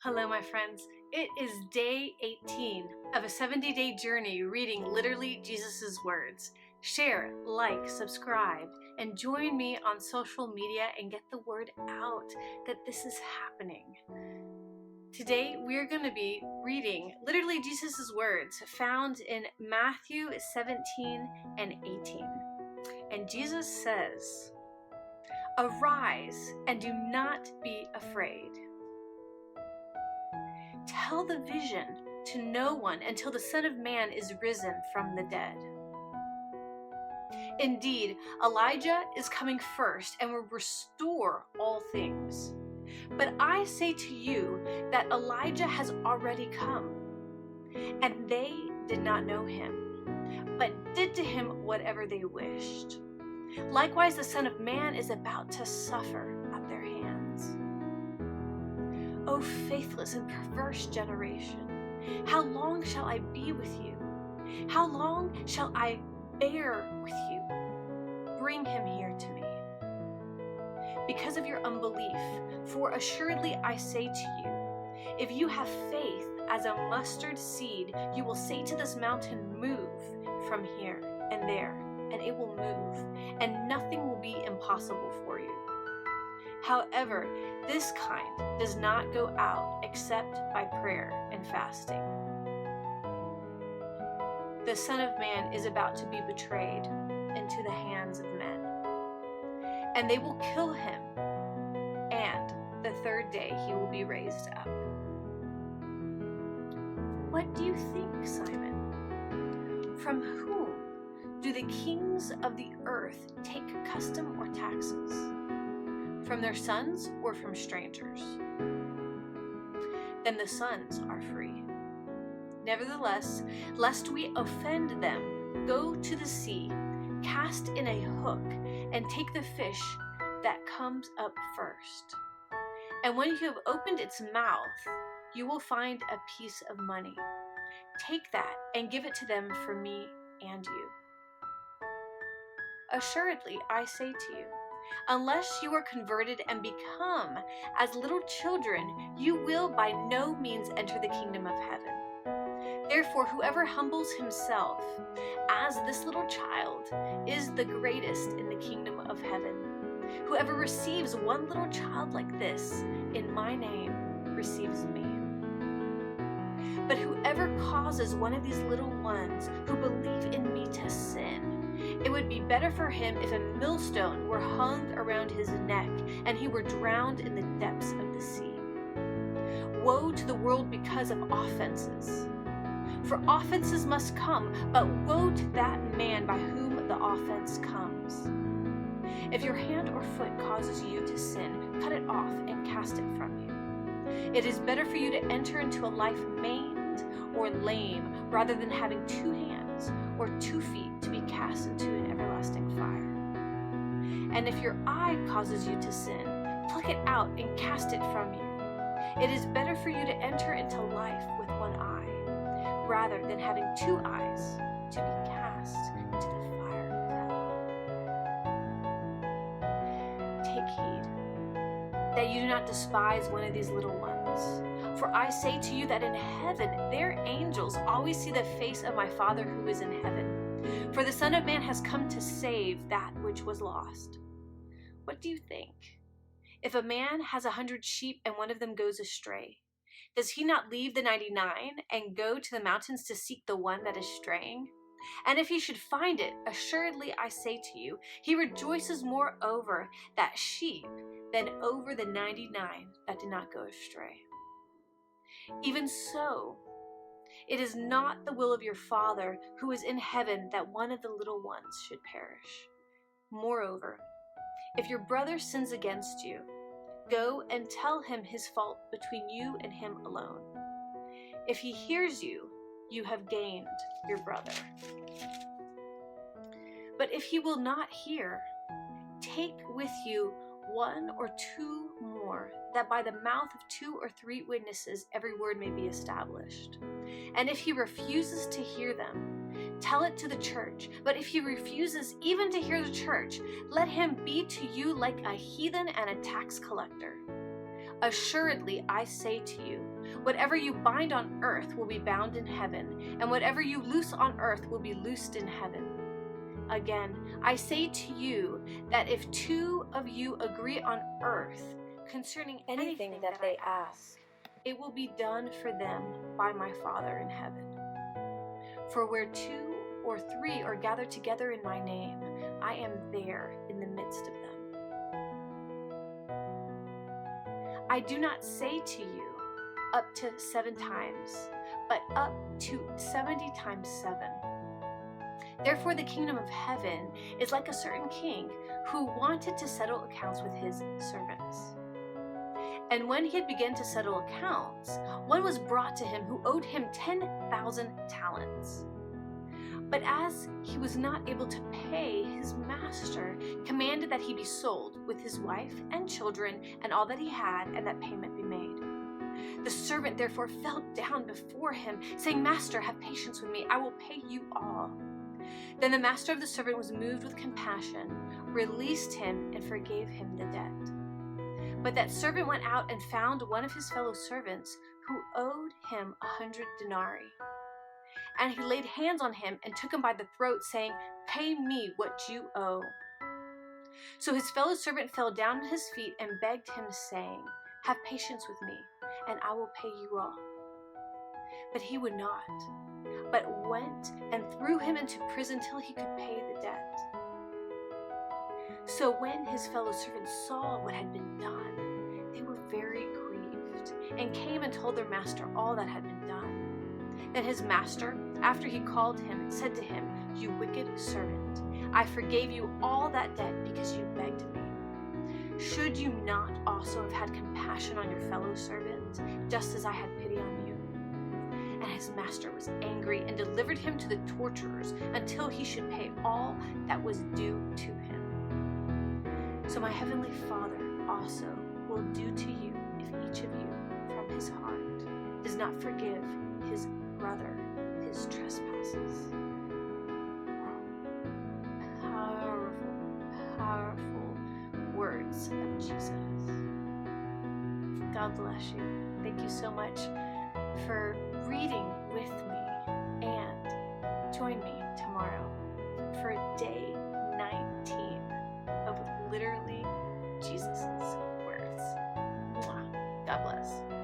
Hello, my friends. It is day 18 of a 70-day journey reading literally Jesus' words. Share, like, subscribe, and join me on social media and get the word out that this is happening. Today, we're going to be reading literally Jesus' words found in Matthew 17 and 18. And Jesus says, "Arise and do not be afraid. Tell the vision to no one until the Son of Man is risen from the dead. Indeed, Elijah is coming first and will restore all things. But I say to you that Elijah has already come, and they did not know him, but did to him whatever they wished. Likewise, the Son of Man is about to suffer at their hands. O faithless and perverse generation, how long shall I be with you? How long shall I bear with you? Bring him here to me. Because of your unbelief, for assuredly I say to you, if you have faith as a mustard seed, you will say to this mountain, move from here and there, and it will move, and nothing will be impossible for you. However, this kind does not go out except by prayer and fasting. The Son of Man is about to be betrayed into the hands of men, and they will kill him, and the third day he will be raised up." What do you think, Simon? From whom do the kings of the earth take custom or taxes? From their sons or from strangers? Then the sons are free. Nevertheless, lest we offend them, go to the sea, cast in a hook, and take the fish that comes up first. And when you have opened its mouth, you will find a piece of money. Take that and give it to them for me and you. Assuredly, I say to you, unless you are converted and become as little children, you will by no means enter the kingdom of heaven. Therefore, whoever humbles himself as this little child is the greatest in the kingdom of heaven. Whoever receives one little child like this in my name receives me. But whoever causes one of these little ones who believe in me to sin, it would be better for him if a millstone were hung around his neck and he were drowned in the depths of the sea. Woe to the world because of offenses. For offenses must come, but woe to that man by whom the offense comes. If your hand or foot causes you to sin, cut it off and cast it from you. It is better for you to enter into a life maimed or lame rather than having 2 hands or 2 feet to be cast into an everlasting fire. And if your eye causes you to sin, pluck it out and cast it from you. It is better for you to enter into life with 1 eye, rather than having 2 eyes to be cast into the fire of hell. Take heed that you do not despise one of these little ones. For I say to you that in heaven their angels always see the face of my Father who is in heaven. For the Son of Man has come to save that which was lost. What do you think? If a man has 100 sheep and one of them goes astray, does he not leave the 99 and go to the mountains to seek the one that is straying? And if he should find it, assuredly I say to you, he rejoices more over that sheep than over the 99 that did not go astray. Even so, it is not the will of your Father who is in heaven that one of the little ones should perish. Moreover, if your brother sins against you, go and tell him his fault between you and him alone. If he hears you, you have gained your brother. But if he will not hear, take with you 1 or 2 more, that by the mouth of 2 or 3 witnesses every word may be established. And if he refuses to hear them, tell it to the church. But if he refuses even to hear the church, let him be to you like a heathen and a tax collector. Assuredly, I say to you, Whatever you bind on earth will be bound in heaven, and whatever you loose on earth will be loosed in heaven. Again, I say to you that if two of you agree on earth concerning anything that they ask, it will be done for them by my Father in heaven. For where 2 or 3 are gathered together in my name, I am there in the midst of them. I do not say to you up to 7 times, but up to 70 times 7. Therefore the kingdom of heaven is like a certain king who wanted to settle accounts with his servants. And when he had begun to settle accounts, one was brought to him who owed him 10,000 talents. But as he was not able to pay, his master commanded that he be sold with his wife and children and all that he had, and that payment be made. The servant therefore fell down before him, saying, Master, have patience with me, I will pay you all. Then the master of the servant was moved with compassion, released him, and forgave him the debt. But that servant went out and found one of his fellow servants who owed him 100 denarii. And he laid hands on him and took him by the throat, saying, Pay me what you owe. So his fellow servant fell down at his feet and begged him, saying, Have patience with me, and I will pay you all. But he would not, but went and threw him into prison till he could pay the debt. So when his fellow servants saw what had been done, they were very grieved, and came and told their master all that had been done. Then his master, after he called him, said to him, You wicked servant, I forgave you all that debt because you begged me. Should you not also have had compassion on your fellow servant, just as I had pity on you? And his master was angry and delivered him to the torturers until he should pay all that was due to him. So my heavenly Father also will do to you if each of you from his heart does not forgive his brother his trespasses. Powerful, powerful words of Jesus. God bless you. Thank you so much for reading with me, and join me tomorrow for day 19 of literally Jesus' words. Mwah. God bless.